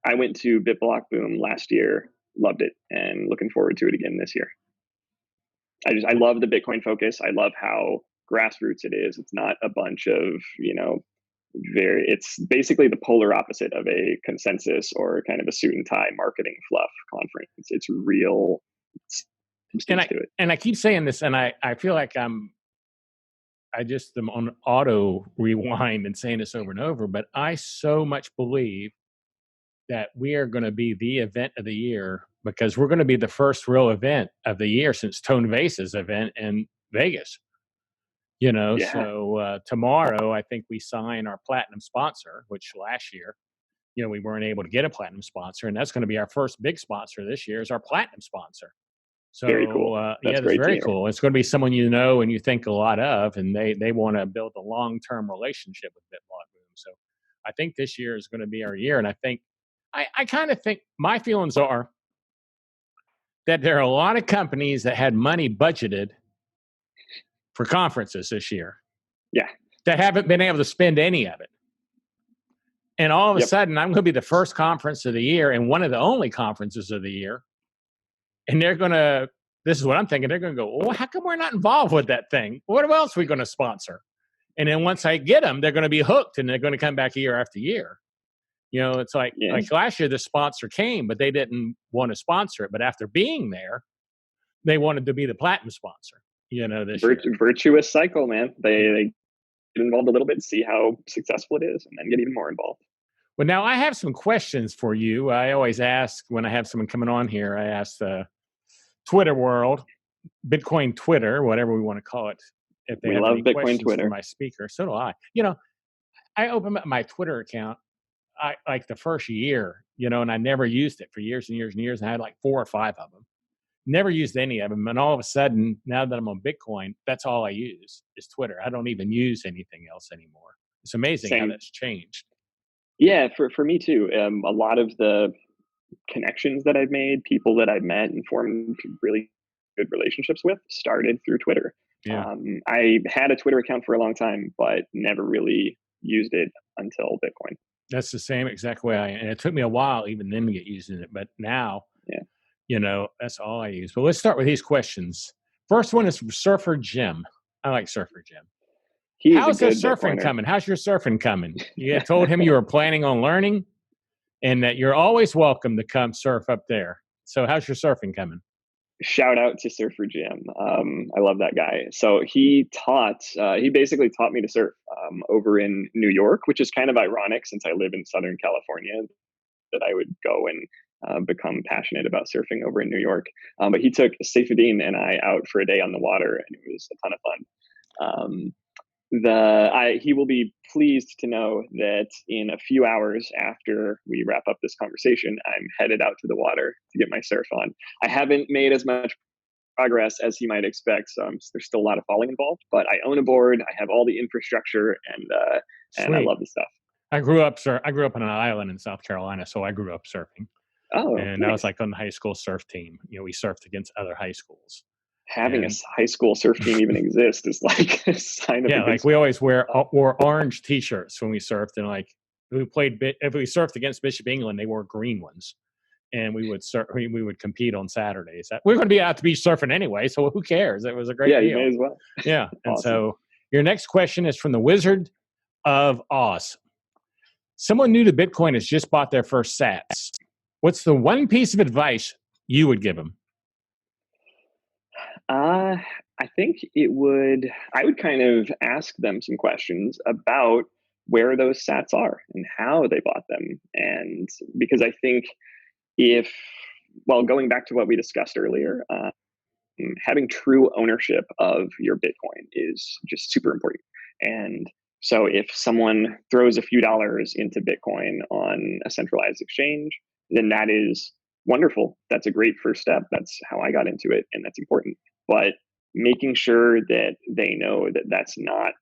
I went to BITBLOCKBOOM last year, loved it, and looking forward to it again this year. I love the Bitcoin focus. I love how grassroots it is. It's not a bunch of, it's basically the polar opposite of a consensus or kind of a suit and tie marketing fluff conference. It's real. And I keep saying this, and I feel like I just am on auto rewind and saying this over and over, but I so much believe that we are going to be the event of the year, because we're going to be the first real event of the year since Tone Vase's event in Vegas. So tomorrow, I think we sign our platinum sponsor, which last year, we weren't able to get a platinum sponsor, and that's going to be our first big sponsor this year, is our platinum sponsor. So very cool. That's very cool. It's going to be someone and you think a lot of, and they want to build a long-term relationship with BITBLOCKBOOM. So I think this year is going to be our year, and I think I kind of think my feelings are that there are a lot of companies that had money budgeted for conferences this year. Yeah. That haven't been able to spend any of it. And all of a Yep. sudden, I'm going to be the first conference of the year and one of the only conferences of the year. And they're going to, this is what I'm thinking, they're going to go, well, how come we're not involved with that thing? What else are we going to sponsor? And then once I get them, they're going to be hooked and they're going to come back year after year. You know, it's like last year, the sponsor came, but they didn't want to sponsor it. But after being there, they wanted to be the platinum sponsor, you know, this year. Virtuous cycle, man. They get involved a little bit, see how successful it is, and then get even more involved. Well, now I have some questions for you. I always ask when I have someone coming on here, I ask the Twitter world, Bitcoin Twitter, whatever we want to call it, if they have any Bitcoin questions Twitter for my speaker. So do I. You know, I opened up my Twitter account like the first year, you know, and I never used it for years and years and years. And I had like 4 or 5 of them. Never used any of them. And all of a sudden, now that I'm on Bitcoin, that's all I use is Twitter. I don't even use anything else anymore. It's amazing how that's changed. Yeah, for me too. A lot of the connections that I've made, people that I've met and formed really good relationships with started through Twitter. Yeah. I had a Twitter account for a long time, but never really used it until Bitcoin. That's the same exact way and it took me a while even then to get used to it. But now, you know, that's all I use. But let's start with these questions. First one is from Surfer Jim. I like Surfer Jim. How's the surfing coming? How's your surfing coming? You told him you were planning on learning and that you're always welcome to come surf up there. So how's your surfing coming? Shout out to Surfer Jim. I love that guy. So he basically taught me to surf over in New York, which is kind of ironic since I live in Southern California, that I would go and become passionate about surfing over in New York. But he took Saifuddin and I out for a day on the water, and it was a ton of fun. He will be pleased to know that in a few hours after we wrap up this conversation, I'm headed out to the water to get my surf on. I haven't made as much progress as he might expect, so there's still a lot of falling involved. But I own a board, I have all the infrastructure, and I love the stuff. I grew up on an island in South Carolina, so I grew up surfing. Oh, and nice. I was like on the high school surf team. You know, we surfed against other high schools. Having a high school surf team even exist is like a sign of like we always wore orange T-shirts when we surfed, and like if we surfed against Bishop England, they wore green ones, and we would compete on Saturdays. We're going to be out to beach surfing anyway, so who cares? It was a great deal. You may as well. Yeah, and so your next question is from the Wizard of Oz. Someone new to Bitcoin has just bought their first sats. What's the one piece of advice you would give them? I think I would kind of ask them some questions about where those sats are and how they bought them. And because I think going back to what we discussed earlier, having true ownership of your Bitcoin is just super important. And so if someone throws a few dollars into Bitcoin on a centralized exchange, then that is wonderful. That's a great first step. That's how I got into it, and that's important. But making sure that they know that that's not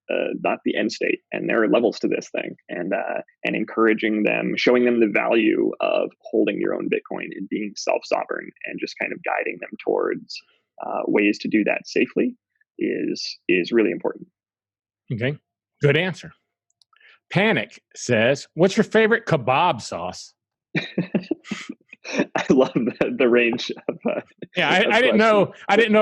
the end state, and there are levels to this thing, and encouraging them, showing them the value of holding your own Bitcoin and being self-sovereign, and just kind of guiding them towards ways to do that safely is really important. Okay, good answer. Panic says, "What's your favorite kebab sauce?" I love the range of I didn't know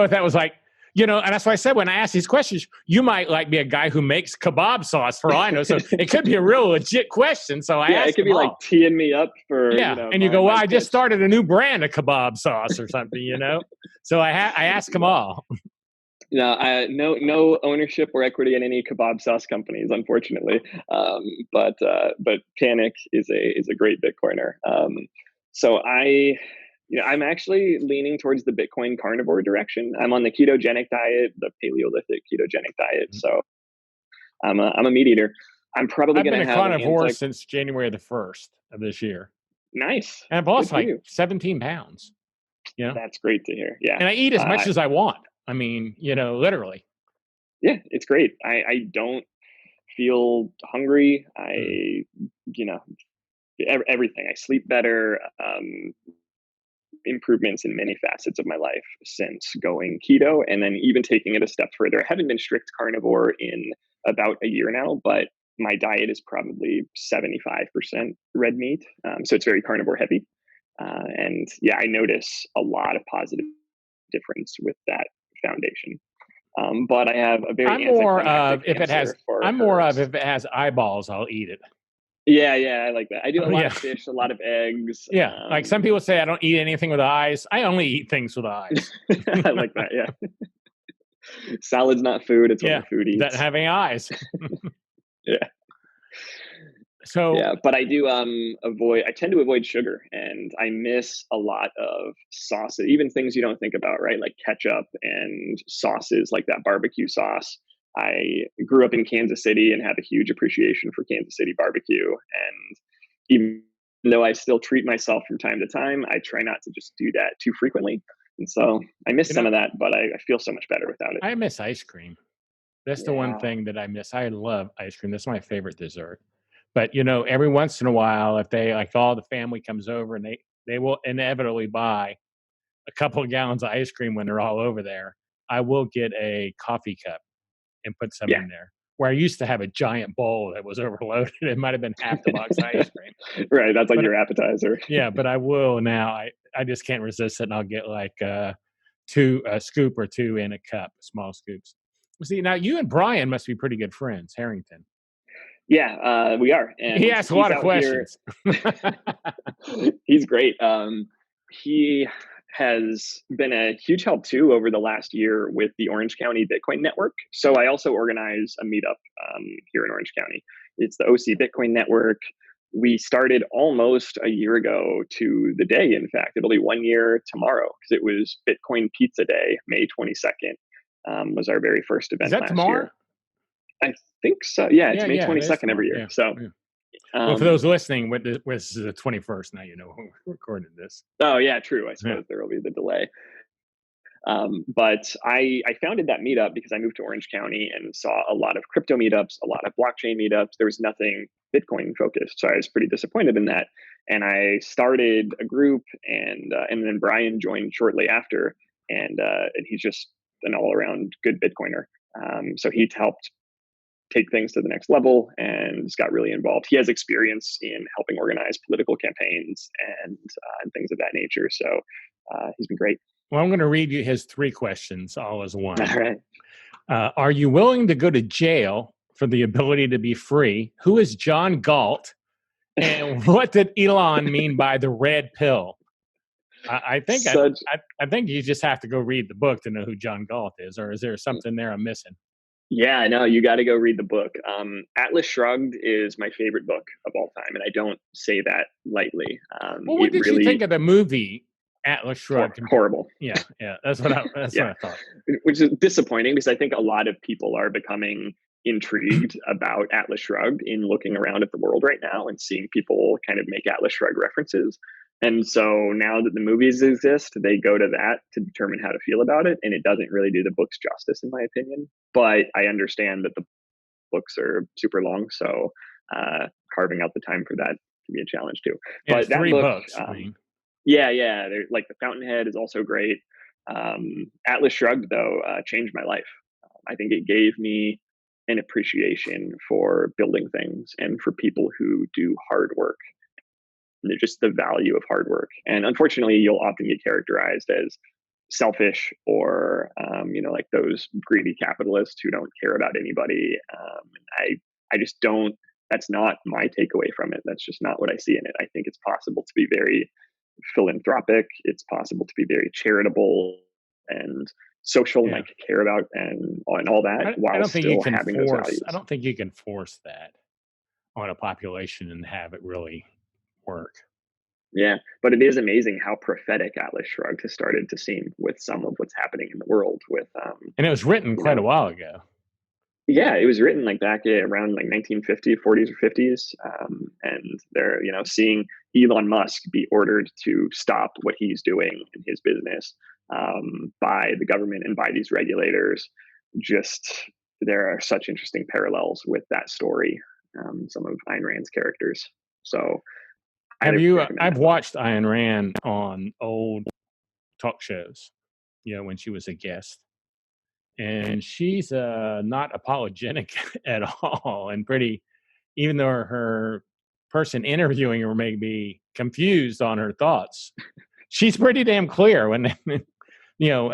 if that was like, you know, and that's why I said when I ask these questions, you might like be a guy who makes kebab sauce for all I know. So it could be a real legit question. So I asked it could be like teeing me up for and you go, well, I just started a new brand of kebab sauce or something, you know. So I ask them all. No ownership or equity in any kebab sauce companies, unfortunately. But Panic is a great Bitcoiner. So I'm actually leaning towards the Bitcoin carnivore direction. I'm on the ketogenic diet, the Paleolithic ketogenic diet. So I'm a meat eater. I'm probably going to have a carnivore since January the 1st of this year. Nice. And I've lost like 17 pounds. You know? That's great to hear. Yeah. And I eat as much as I want. I mean, you know, literally. Yeah, it's great. I don't feel hungry. Everything. I sleep better. Improvements in many facets of my life since going keto, and then even taking it a step further. I haven't been strict carnivore in about a year now, but my diet is probably 75% red meat. So it's very carnivore heavy. And yeah, I notice a lot of positive difference with that foundation. But I have a very I'm more of anticlimactic answer for I'm more of herbs. if it has eyeballs, I'll eat it. Yeah, I like that. I do a lot Yeah. of fish, a lot of eggs. Yeah. Like some people say I don't eat anything with eyes. I only eat things with eyes. I like that. Yeah. Salad's not food. It's what Yeah. the food Doesn't eats. have any eyes. Yeah. So Yeah, but I do I tend to avoid sugar, and I miss a lot of sauces, even things you don't think about, right? Like ketchup and sauces like that barbecue sauce. I grew up in Kansas City and have a huge appreciation for Kansas City barbecue. And even though I still treat myself from time to time, I try not to just do that too frequently. And so I miss You some know, of that, but I feel so much better without it. I miss ice cream. That's the one Yeah. thing that I miss. I love ice cream. That's my favorite dessert. But every once in a while, if they like all the family comes over and they will inevitably buy a couple of gallons of ice cream when they're all over there, I will get a coffee cup and put some Yeah. in there. Where I used to have a giant bowl that was overloaded. It might have been half the box of ice cream. Right. That's like But your appetizer. yeah, but I will now. I just can't resist it, and I'll get like a scoop or two in a cup, small scoops. Well, see, now you and Brian must be pretty good friends, Harrington. Yeah, we are. And He asks a he's lot of out here. questions. He's great. He has been a huge help too over the last year with the Orange County Bitcoin Network. So I also organize a meetup here in Orange County. It's the OC Bitcoin Network. We started almost a year ago to the day. In fact, it'll be 1 year tomorrow because it was Bitcoin Pizza Day, May 22nd, was our very first Is event that last tomorrow? year. I think so. Yeah, it's May Yeah, it is 22nd every tomorrow. year. Yeah, So, yeah. Well, for um, those listening, this is the 21st. Now you know when we're recording this. oh yeah, true. I Yeah. suppose there will be the delay. But I founded that meetup because I moved to Orange County and saw a lot of crypto meetups, a lot of blockchain meetups. There was nothing Bitcoin focused, so I was pretty disappointed in that. And I started a group, and then Brian joined shortly after, and he's just an all around good Bitcoiner. So he helped take things to the next level and got really involved. He has experience in helping organize political campaigns and things of that nature. So he's been great. Well, I'm going to read you his 3 questions all as one. All right. Are you willing to go to jail for the ability to be free? Who is John Galt? And what did Elon mean by the red pill? I think I think you just have to go read the book to know who John Galt is, or is there something there I'm missing? Yeah, no, you got to go read the book. Atlas Shrugged is my favorite book of all time, and I don't say that lightly. Well, what did you think of the movie Atlas Shrugged? Horrible. Yeah, that's what I what I thought. Which is disappointing because I think a lot of people are becoming intrigued about Atlas Shrugged in looking around at the world right now and seeing people kind of make Atlas Shrugged references. And so now that the movies exist, they go to that to determine how to feel about it. And it doesn't really do the books justice, in my opinion. But I understand that the books are super long. So carving out the time for that can be a challenge too. Yeah, but that 3 book, books. yeah. Like The Fountainhead is also great. Atlas Shrugged, though, changed my life. I think it gave me an appreciation for building things and for people who do hard work. Just the value of hard work. And unfortunately, you'll often get characterized as selfish or, like those greedy capitalists who don't care about anybody. I just don't, that's not my takeaway from it. That's just not what I see in it. I think it's possible to be very philanthropic. It's possible to be very charitable and social and like care about and all that while still having those values. I don't think you can force that on a population and have it really work. Yeah, but it is amazing how prophetic Atlas Shrugged has started to seem with some of what's happening in the world. And it was written quite a while ago. Yeah, it was written like back around like 1950, 40s or 50s, and they're seeing Elon Musk be ordered to stop what he's doing in his business by the government and by these regulators. Just there are such interesting parallels with that story. Some of Ayn Rand's characters. So. I've watched Ayn Rand on old talk shows, when she was a guest. And she's not apologetic at all and pretty even though her person interviewing her may be confused on her thoughts, she's pretty damn clear when they,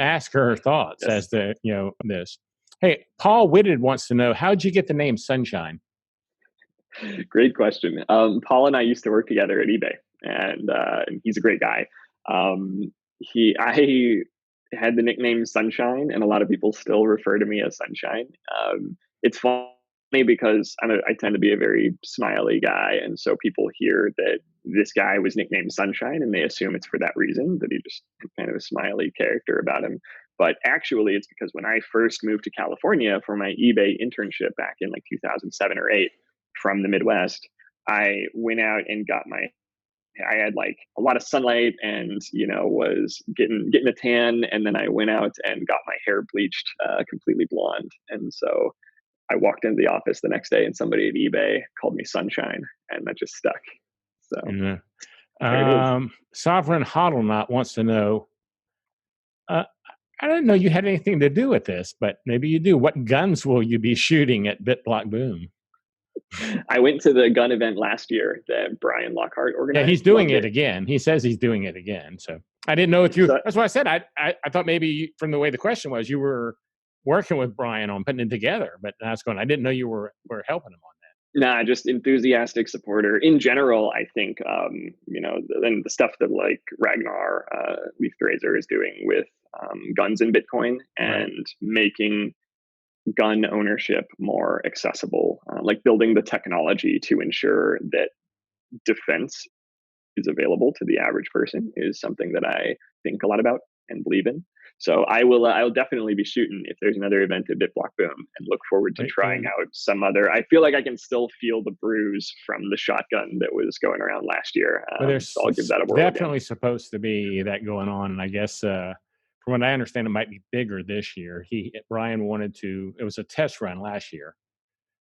ask her thoughts as to, this. Hey, Paul Whitted wants to know, how'd you get the name Sunshine? Great question. Paul and I used to work together at eBay, and he's a great guy. I had the nickname Sunshine, and a lot of people still refer to me as Sunshine. It's funny because I tend to be a very smiley guy, and so people hear that this guy was nicknamed Sunshine, and they assume it's for that reason, that he just kind of a smiley character about him. But actually, it's because when I first moved to California for my eBay internship back in like 2007 or 8 from the Midwest, I went out and I had like a lot of sunlight and, was getting a tan. And then I went out and got my hair bleached completely blonde. And so I walked into the office the next day and somebody at eBay called me Sunshine, and that just stuck. So Sovereign Hodlnut wants to know, I didn't know you had anything to do with this, but maybe you do. What guns will you be shooting at BitBlockBOOM? I went to the gun event last year that Brian Lockhart organized. Yeah, he's doing it again. He says he's doing it again. So I didn't know if you. That's why I said I thought maybe from the way the question was, you were working with Brian on putting it together. But that's going. I didn't know you were helping him on that. Nah, just enthusiastic supporter in general. I think and the stuff that like Ragnar Leaf Razor is doing with guns and Bitcoin and making gun ownership more accessible, like building the technology to ensure that defense is available to the average person, is something that I think a lot about and believe in. So I'll definitely be shooting if there's another event at BitBlockBOOM, and look forward to trying out some other. I feel like I can still feel the bruise from the shotgun that was going around last year. So I'll give that a whirl. Definitely supposed to be that going on, and I guess from what I understand, it might be bigger this year. Brian wanted to. It was a test run last year,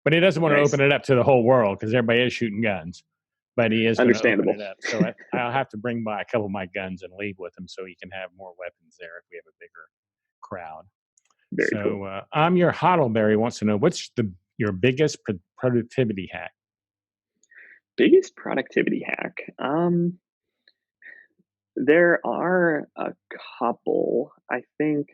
but he doesn't want to open it up to the whole world because everybody is shooting guns. But he is understandable. Open it up. So I'll have to bring by a couple of my guns and leave with him so he can have more weapons there if we have a bigger crowd. Very cool. I'm your Hodlberry wants to know, what's your biggest productivity hack? Biggest productivity hack. There are a couple. I think,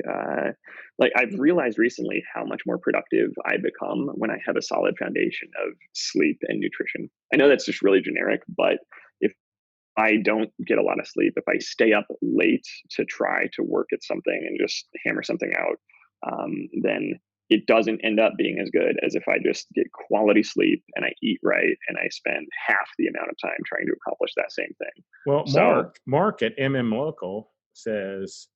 I've realized recently how much more productive I become when I have a solid foundation of sleep and nutrition. I know that's just really generic, but if I don't get a lot of sleep, if I stay up late to try to work at something and just hammer something out, then it doesn't end up being as good as if I just get quality sleep and I eat right and I spend half the amount of time trying to accomplish that same thing. Well, Mark at Local says,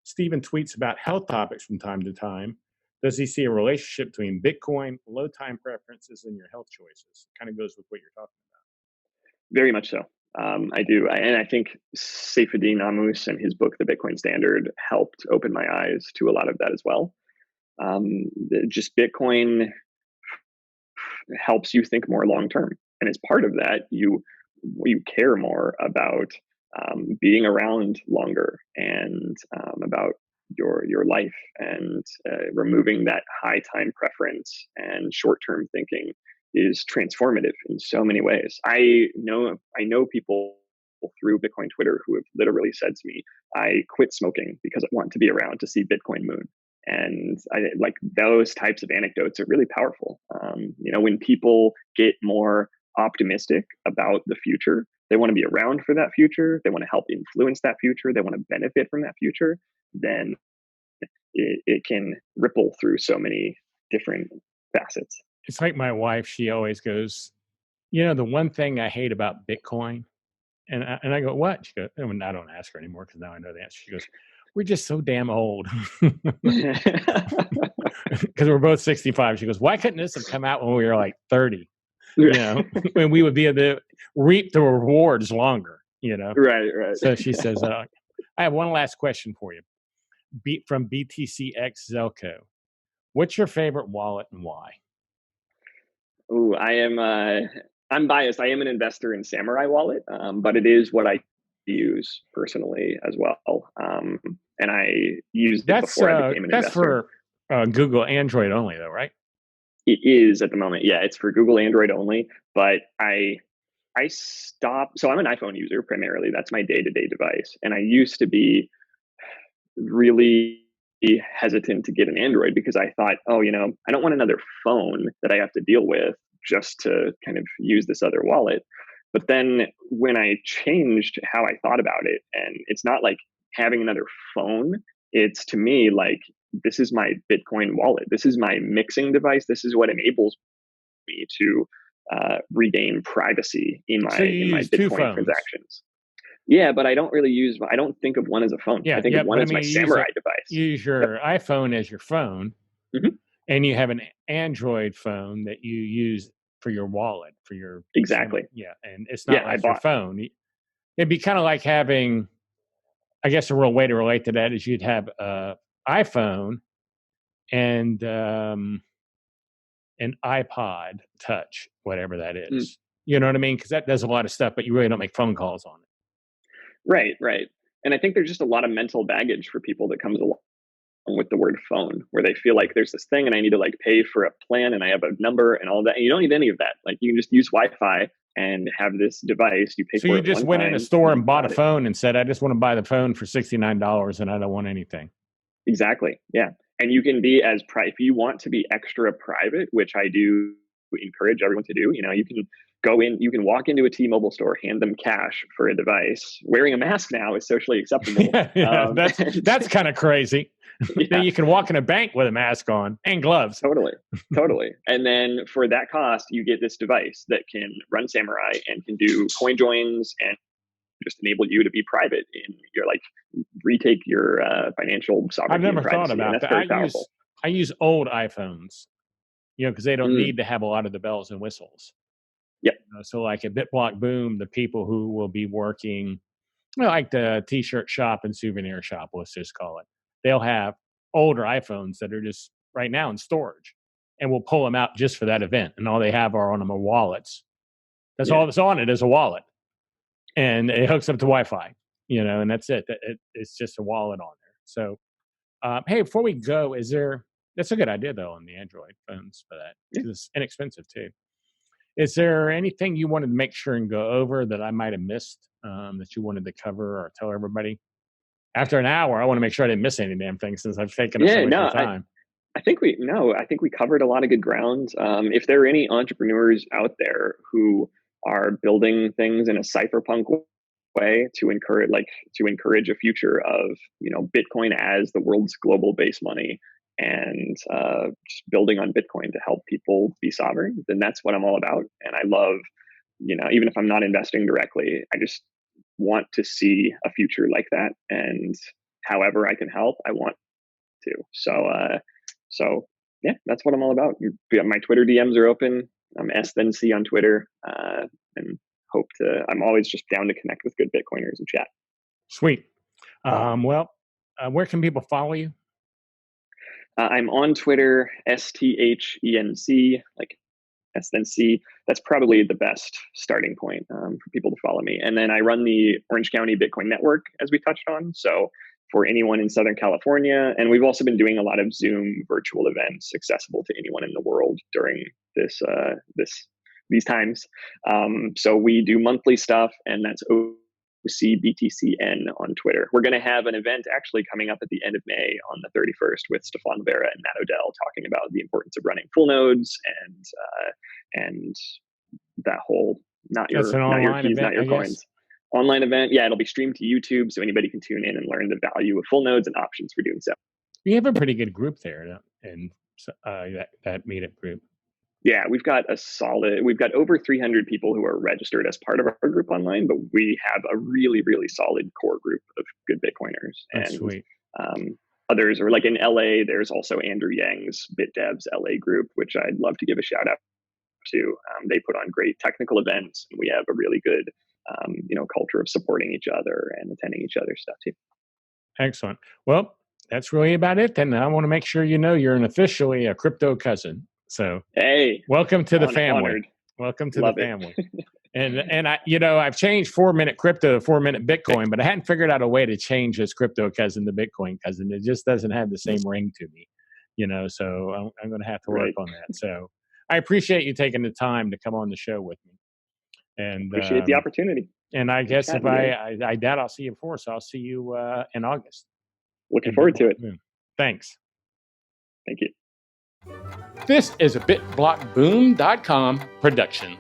Stephen tweets about health topics from time to time. Does he see a relationship between Bitcoin, low time preferences, and your health choices? Kind of goes with what you're talking about. Very much so. I do. And I think Saifedean Ammous and his book, The Bitcoin Standard, helped open my eyes to a lot of that as well. Just Bitcoin helps you think more long term, and as part of that, you care more about being around longer and about your life, and removing that high time preference and short term thinking is transformative in so many ways. I know people through Bitcoin Twitter who have literally said to me, I quit smoking because I want to be around to see Bitcoin moon. And I like those types of anecdotes are really powerful. When people get more optimistic about the future, they want to be around for that future. They want to help influence that future. They want to benefit from that future. Then it can ripple through so many different facets. It's like my wife. She always goes, the one thing I hate about Bitcoin, and I go, what? She goes, I don't ask her anymore because now I know the answer. She goes, we're just so damn old. Because we're both 65. She goes, why couldn't this have come out when we were like 30? When we would be able to reap the rewards longer, Right. So she says, I have one last question for you. From BTCX Zelko. What's your favorite wallet and why? Ooh, I'm biased. I am an investor in Samurai Wallet, but it is what I use personally as well. And I used it before I became an investor. That's for Google Android only, though, right? It is at the moment. Yeah, it's for Google Android only. But I stopped. So I'm an iPhone user primarily. That's my day-to-day device. And I used to be really hesitant to get an Android because I thought, oh, I don't want another phone that I have to deal with just to kind of use this other wallet. But then when I changed how I thought about it, and it's not like having another phone, it's to me like, this is my Bitcoin wallet. This is my mixing device. This is what enables me to regain privacy in my Bitcoin transactions. Yeah, but I don't think of one as a phone. Yeah, I think of one as my Samurai device. Use your iPhone as your phone, and you have an Android phone that you use for your wallet, for your... Exactly. Yeah, and it's not like your phone. It'd be kind of like having, I guess a real way to relate to that is you'd have an iPhone and an iPod Touch, whatever that is. You know what I mean? Because that does a lot of stuff, but you really don't make phone calls on it. Right. And I think there's just a lot of mental baggage for people that comes along with the word phone, where they feel like there's this thing and I need to like pay for a plan and I have a number and all that. And you don't need any of that. Like you can just use Wi-Fi and have this device. You pay for it. So you just went in a store and bought a phone and said, I just want to buy the phone for $69 and I don't want anything. Exactly. Yeah. And you can be if you want to be extra private, which I do encourage everyone to do, you can go in, you can walk into a T-Mobile store, hand them cash for a device. Wearing a mask now is socially acceptable. That's kind of crazy. Yeah. Then you can walk in a bank with a mask on and gloves. Totally. And then for that cost, you get this device that can run Samurai and can do coin joins and just enable you to be private in your retake your financial sovereignty. I've never thought about that. I use old iPhones, because they don't need to have a lot of the bells and whistles. Yep. So like at BITBLOCKBOOM, the people who will be working, like the t-shirt shop and souvenir shop, let's just call it, they'll have older iPhones that are just right now in storage, and we'll pull them out just for that event. And all they have on them are wallets. That's all that's on it is a wallet. And it hooks up to Wi-Fi, and that's it. It's just a wallet on there. So, hey, before we go, that's a good idea though on the Android phones for that. Yeah. It's inexpensive too. Is there anything you wanted to make sure and go over that I might have missed that you wanted to cover or tell everybody? After an hour, I want to make sure I didn't miss any damn thing since I've taken up so much time. I think we covered a lot of good ground. If there are any entrepreneurs out there who are building things in a cypherpunk way to encourage a future of Bitcoin as the world's global base money, and just building on Bitcoin to help people be sovereign, then that's what I'm all about. And I love, even if I'm not investing directly, I just want to see a future like that. And however I can help, I want to. So yeah, that's what I'm all about. My Twitter DMs are open. I'm S-then-C on Twitter, and I'm always just down to connect with good Bitcoiners and chat. Sweet. Where can people follow you? I'm on Twitter, STHENC, like S-then-C. That's probably the best starting point for people to follow me. And then I run the Orange County Bitcoin Network, as we touched on. So for anyone in Southern California, and we've also been doing a lot of Zoom virtual events accessible to anyone in the world during these times. So we do monthly stuff, and that's OCBTCN on Twitter. We're going to have an event actually coming up at the end of May on the 31st with Stefan Vera and Matt Odell talking about the importance of running full nodes and that whole not your keys, event, not your coins. Online event. Yeah, it'll be streamed to YouTube, so anybody can tune in and learn the value of full nodes and options for doing so. We have a pretty good group there, and that meetup group. Yeah, we've got over 300 people who are registered as part of our group online, but we have a really, really solid core group of good Bitcoiners. That's sweet. Others are like in LA, there's also Andrew Yang's BitDevs LA group, which I'd love to give a shout out to. They put on great technical events, and we have a really good culture of supporting each other and attending each other's stuff too. Excellent. Well, that's really about it. Then I want to make sure you're officially a crypto cousin. So, hey, welcome to the family. Honored. Welcome to the family. And I've changed 4-minute crypto to 4-minute Bitcoin, but I hadn't figured out a way to change this crypto cousin to Bitcoin cousin. It just doesn't have the same ring to me. So I'm going to have to work Right. on that. So I appreciate you taking the time to come on the show with me. And Appreciate the opportunity. And I guess if chatting, I doubt I'll see you before, so I'll see you in August. Looking forward to it. Thanks. Thank you. This is a BitBlockBoom.com production.